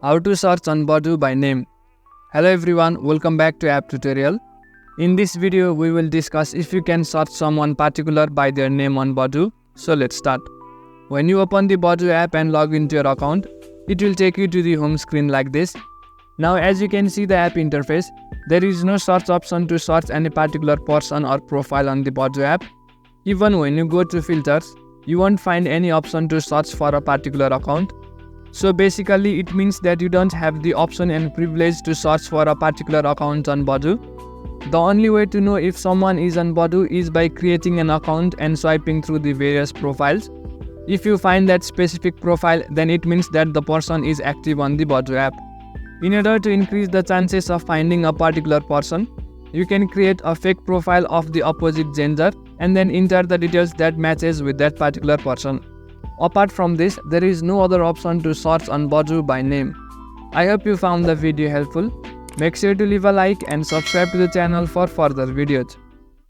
How to search on Badoo by name. Hello everyone, welcome back to app tutorial. In this video, we will discuss if you can search someone particular by their name on Badoo. So let's start. When you open the Badoo app and log into your account, it will take you to the home screen like this. Now as you can see the app interface, there is no search option to search any particular person or profile on the Badoo app. Even when you go to filters, you won't find any option to search for a particular account. So basically it means that you don't have the option and privilege to search for a particular account on Badoo. The only way to know if someone is on Badoo is by creating an account and swiping through the various profiles. If you find that specific profile, then it means that the person is active on the Badoo app. In order to increase the chances of finding a particular person, you can create a fake profile of the opposite gender and then enter the details that matches with that particular person. Apart from this, there is no other option to search on Badoo by name. I hope you found the video helpful. Make sure to leave a like and subscribe to the channel for further videos.